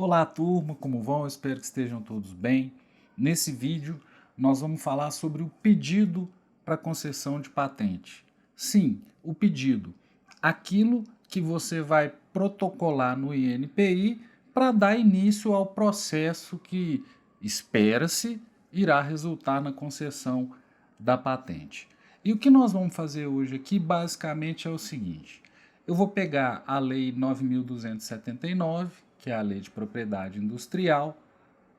Olá turma, como vão? Eu espero que estejam todos bem. Nesse vídeo nós vamos falar sobre o pedido para concessão de patente. Sim, o pedido, aquilo que você vai protocolar no INPI para dar início ao processo que espera-se irá resultar na concessão da patente. E o que nós vamos fazer hoje aqui basicamente é o seguinte: eu vou pegar a Lei 9.279, que é a Lei de Propriedade Industrial,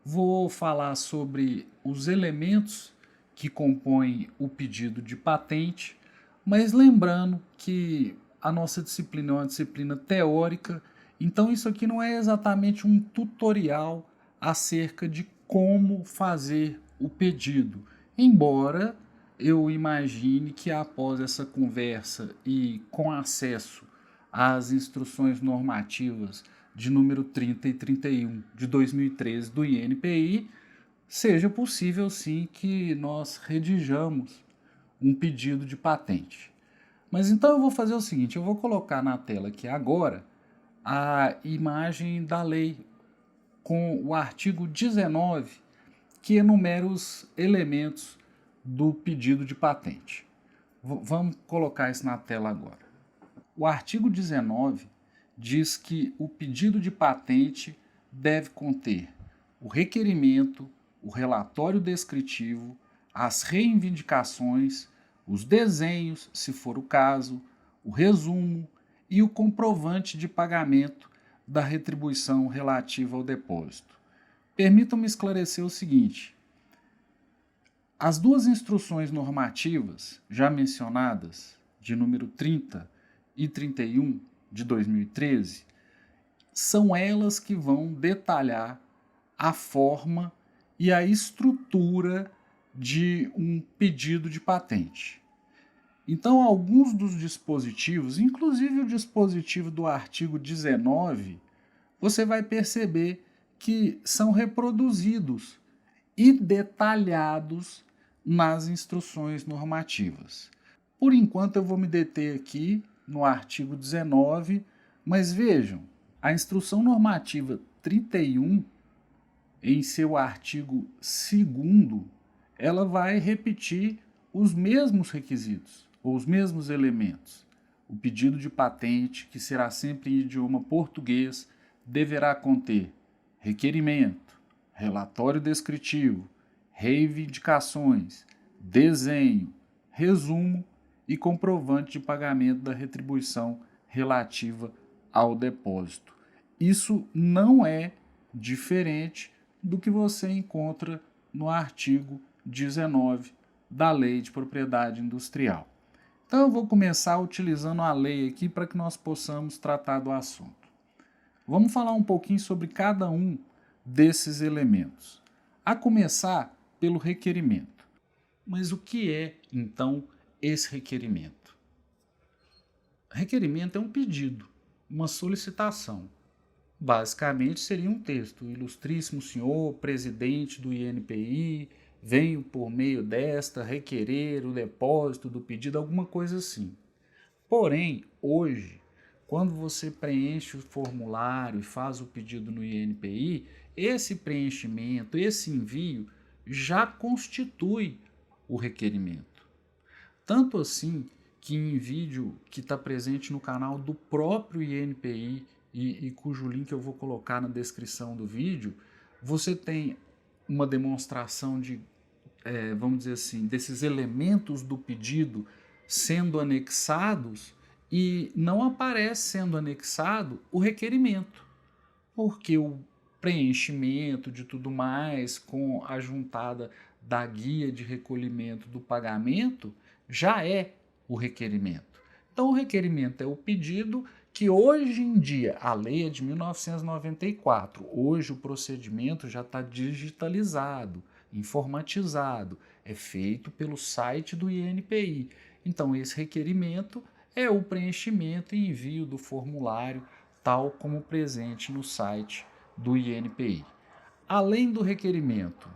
vou falar sobre os elementos que compõem o pedido de patente, mas lembrando que a nossa disciplina é uma disciplina teórica, então isso aqui não é exatamente um tutorial acerca de como fazer o pedido, embora eu imagine que após essa conversa e com acesso às instruções normativas de número 30 e 31 de 2013 do INPI, seja possível sim que nós redijamos um pedido de patente. Mas então eu vou fazer o seguinte, eu vou colocar na tela aqui agora a imagem da lei com o artigo 19, que enumera os elementos do pedido de patente. Vamos colocar isso na tela agora. O artigo 19 diz que o pedido de patente deve conter o requerimento, o relatório descritivo, as reivindicações, os desenhos, se for o caso, o resumo e o comprovante de pagamento da retribuição relativa ao depósito. Permitam-me esclarecer o seguinte: as duas instruções normativas já mencionadas, de número 30 e 31 de 2013, são elas que vão detalhar a forma e a estrutura de um pedido de patente. Então, alguns dos dispositivos, inclusive o dispositivo do artigo 19, você vai perceber que são reproduzidos e detalhados nas instruções normativas. Por enquanto, eu vou me deter aqui no artigo 19, mas vejam, a instrução normativa 31, em seu artigo 2º, ela vai repetir os mesmos requisitos, ou os mesmos elementos. O pedido de patente, que será sempre em idioma português, deverá conter requerimento, relatório descritivo, reivindicações, desenho, resumo e comprovante de pagamento da retribuição relativa ao depósito. Isso não é diferente do que você encontra no artigo 19 da Lei de Propriedade Industrial. Então eu vou começar utilizando a lei aqui para que nós possamos tratar do assunto. Vamos falar um pouquinho sobre cada um desses elementos. A começar pelo requerimento. Mas o que é, então, esse requerimento? Requerimento é um pedido, uma solicitação. Basicamente seria um texto: ilustríssimo senhor, presidente do INPI, venho por meio desta requerer o depósito do pedido, alguma coisa assim. Porém, hoje, quando você preenche o formulário e faz o pedido no INPI, esse preenchimento, esse envio já constitui o requerimento. Tanto assim que em vídeo que está presente no canal do próprio INPI e cujo link eu vou colocar na descrição do vídeo, você tem uma demonstração de, vamos dizer assim, desses elementos do pedido sendo anexados e não aparece sendo anexado o requerimento, porque o preenchimento de tudo mais com a juntada da guia de recolhimento do pagamento já é o requerimento. Então o requerimento é o pedido que hoje em dia, a lei é de 1994, hoje o procedimento já está digitalizado, informatizado, é feito pelo site do INPI. Então esse requerimento é o preenchimento e envio do formulário tal como presente no site do INPI. Além do requerimento,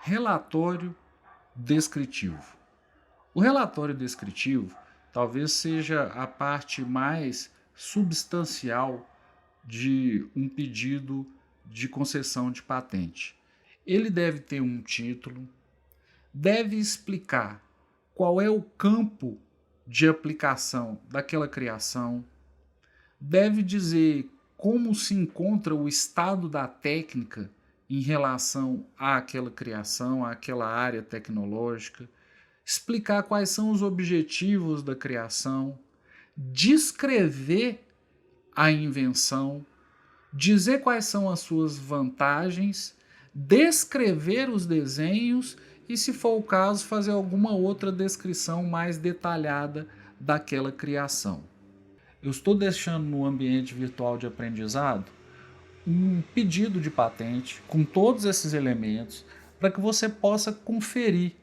relatório descritivo. O relatório descritivo talvez seja a parte mais substancial de um pedido de concessão de patente. Ele deve ter um título, deve explicar qual é o campo de aplicação daquela criação, deve dizer como se encontra o estado da técnica em relação àquela criação, àquela área tecnológica, explicar quais são os objetivos da criação, descrever a invenção, dizer quais são as suas vantagens, descrever os desenhos e, se for o caso, fazer alguma outra descrição mais detalhada daquela criação. Eu estou deixando no ambiente virtual de aprendizado um pedido de patente com todos esses elementos para que você possa conferir.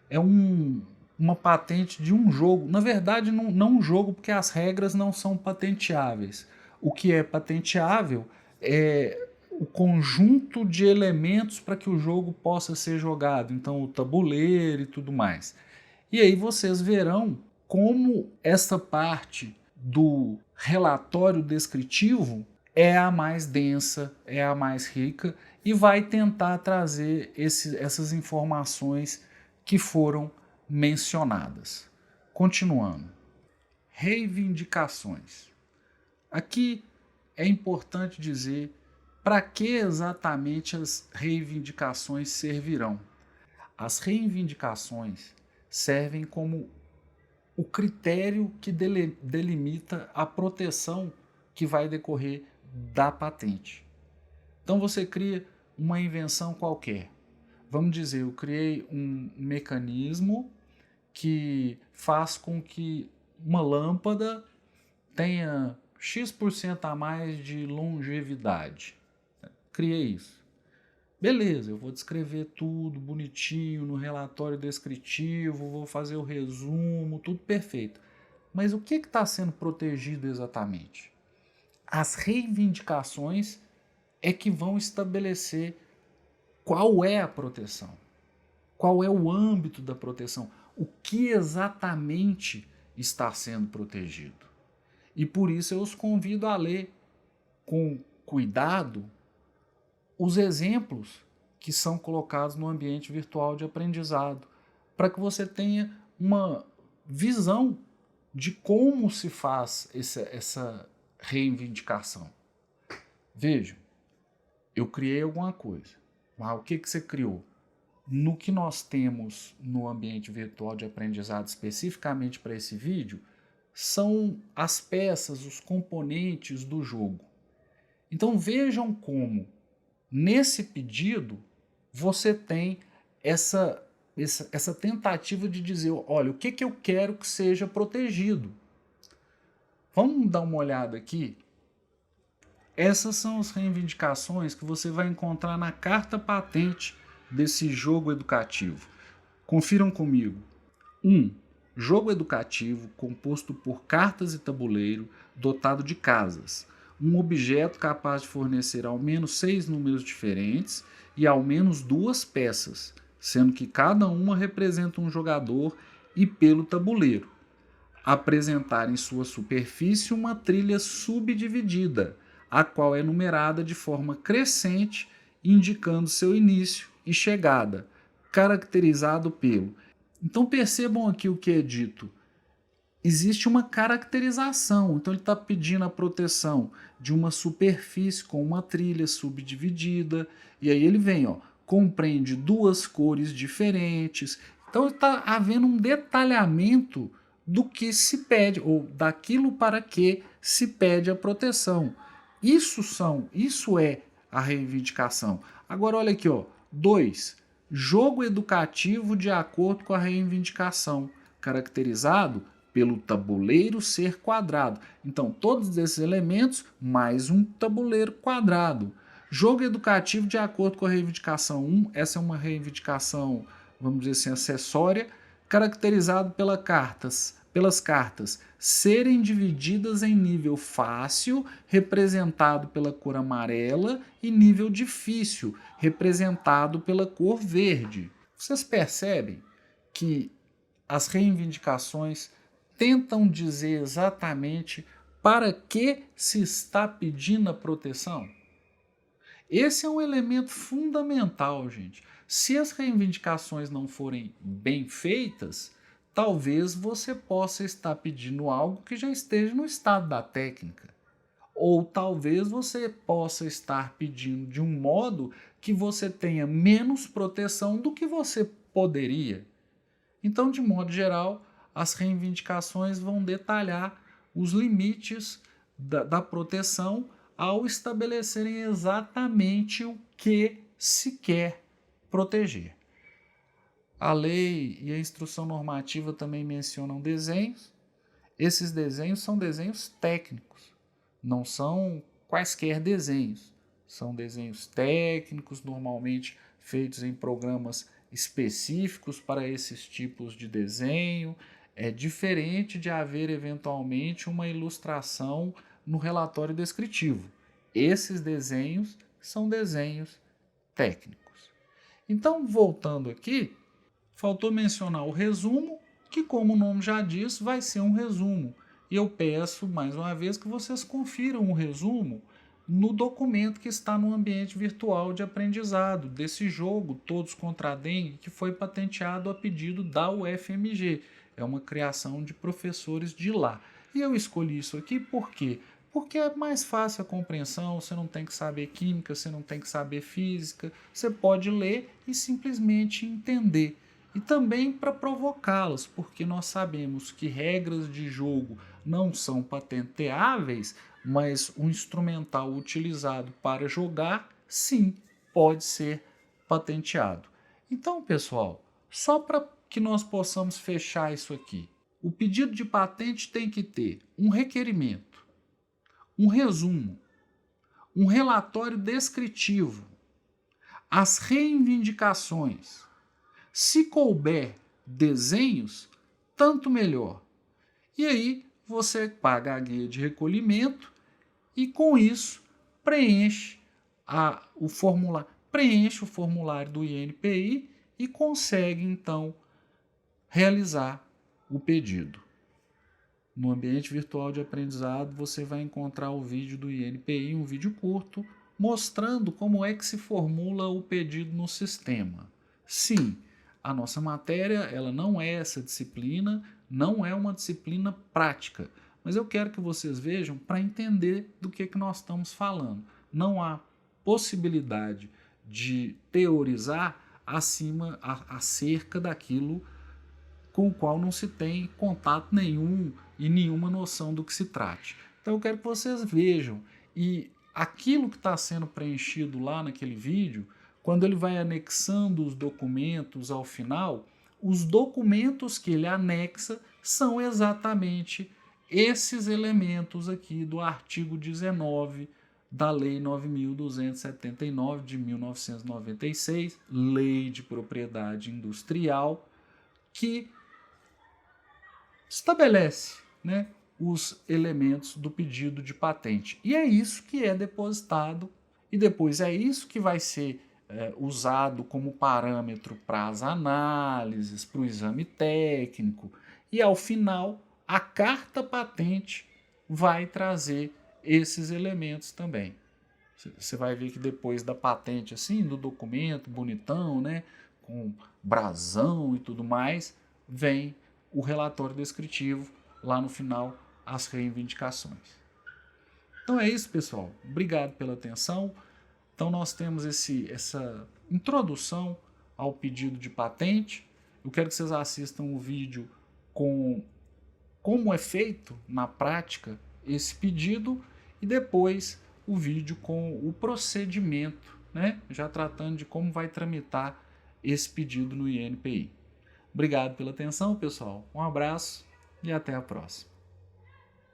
É uma patente de um jogo. Na verdade, não um jogo, porque as regras não são patenteáveis. O que é patenteável é o conjunto de elementos para que o jogo possa ser jogado. Então, o tabuleiro e tudo mais. E aí vocês verão como essa parte do relatório descritivo é a mais densa, é a mais rica e vai tentar trazer essas informações que foram mencionadas. Continuando. Reivindicações. Aqui é importante dizer para que exatamente as reivindicações servirão. As reivindicações servem como o critério que delimita a proteção que vai decorrer da patente. Então você cria uma invenção qualquer. Vamos dizer, eu criei um mecanismo que faz com que uma lâmpada tenha X% a mais de longevidade. Criei isso. Beleza, eu vou descrever tudo bonitinho no relatório descritivo, vou fazer o resumo, tudo perfeito. Mas o que está sendo protegido exatamente? As reivindicações é que vão estabelecer qual é a proteção, qual é o âmbito da proteção, o que exatamente está sendo protegido. E por isso eu os convido a ler com cuidado os exemplos que são colocados no ambiente virtual de aprendizado, para que você tenha uma visão de como se faz essa reivindicação. Vejam, eu criei alguma coisa. Mas o que você criou? No que nós temos no ambiente virtual de aprendizado especificamente para esse vídeo, são as peças, os componentes do jogo. Então vejam como nesse pedido você tem essa tentativa de dizer, olha, o que eu quero que seja protegido. Vamos dar uma olhada aqui? Essas são as reivindicações que você vai encontrar na carta patente desse jogo educativo. Confiram comigo. 1. Jogo educativo composto por cartas e tabuleiro dotado de casas. Um objeto capaz de fornecer ao menos 6 números diferentes e ao menos 2 peças, sendo que cada uma representa um jogador e pelo tabuleiro. Apresentar em sua superfície uma trilha subdividida, a qual é numerada de forma crescente, indicando seu início e chegada, caracterizado pelo... Então percebam aqui o que é dito. Existe uma caracterização, então ele está pedindo a proteção de uma superfície com uma trilha subdividida, e aí ele vem, compreende 2 cores diferentes. Então está havendo um detalhamento do que se pede, ou daquilo para que se pede a proteção. Isso é a reivindicação. Agora olha aqui, 2. Jogo educativo de acordo com a reivindicação, caracterizado pelo tabuleiro ser quadrado. Então, todos esses elementos, mais um tabuleiro quadrado. Jogo educativo de acordo com a reivindicação 1, essa é uma reivindicação, vamos dizer assim, acessória, caracterizado pelas cartas serem divididas em nível fácil, representado pela cor amarela, e nível difícil, representado pela cor verde. Vocês percebem que as reivindicações tentam dizer exatamente para que se está pedindo a proteção? Esse é um elemento fundamental, gente. Se as reivindicações não forem bem feitas, talvez você possa estar pedindo algo que já esteja no estado da técnica. Ou talvez você possa estar pedindo de um modo que você tenha menos proteção do que você poderia. Então, de modo geral, as reivindicações vão detalhar os limites da proteção ao estabelecerem exatamente o que se quer proteger. A lei e a instrução normativa também mencionam desenhos. Esses desenhos são desenhos técnicos, não são quaisquer desenhos. São desenhos técnicos, normalmente feitos em programas específicos para esses tipos de desenho. É diferente de haver eventualmente uma ilustração no relatório descritivo. Esses desenhos são desenhos técnicos. Então, voltando aqui, faltou mencionar o resumo, que, como o nome já diz, vai ser um resumo. E eu peço, mais uma vez, que vocês confiram o resumo no documento que está no ambiente virtual de aprendizado desse jogo Todos contra a Dengue, que foi patenteado a pedido da UFMG. É uma criação de professores de lá. E eu escolhi isso aqui por quê? Porque é mais fácil a compreensão, você não tem que saber química, você não tem que saber física, você pode ler e simplesmente entender. E também para provocá-los, porque nós sabemos que regras de jogo não são patenteáveis, mas o instrumental utilizado para jogar, sim, pode ser patenteado. Então, pessoal, só para que nós possamos fechar isso aqui, o pedido de patente tem que ter um requerimento, um resumo, um relatório descritivo, as reivindicações. Se couber desenhos, tanto melhor. E aí você paga a guia de recolhimento e com isso preenche o formulário do INPI e consegue então realizar o pedido. No ambiente virtual de aprendizado você vai encontrar o vídeo do INPI, um vídeo curto, mostrando como é que se formula o pedido no sistema. Sim, a nossa matéria ela não é essa disciplina, não é uma disciplina prática, mas eu quero que vocês vejam para entender do que nós estamos falando. Não há possibilidade de teorizar acerca daquilo com o qual não se tem contato nenhum e nenhuma noção do que se trate. Então eu quero que vocês vejam, e aquilo que está sendo preenchido lá naquele vídeo, quando ele vai anexando os documentos ao final, os documentos que ele anexa são exatamente esses elementos aqui do artigo 19 da Lei 9.279 de 1996, Lei de Propriedade Industrial, que estabelece, né, os elementos do pedido de patente. E é isso que é depositado e depois é isso que vai ser usado como parâmetro para as análises, para o exame técnico. E ao final, a carta patente vai trazer esses elementos também. Você vai ver que depois da patente, assim, do documento bonitão, né, com brasão e tudo mais, vem o relatório descritivo, lá no final, as reivindicações. Então é isso, pessoal. Obrigado pela atenção. Então nós temos essa introdução ao pedido de patente. Eu quero que vocês assistam o vídeo com como é feito na prática esse pedido e depois o vídeo com o procedimento, né? Já tratando de como vai tramitar esse pedido no INPI. Obrigado pela atenção, pessoal. Um abraço e até a próxima.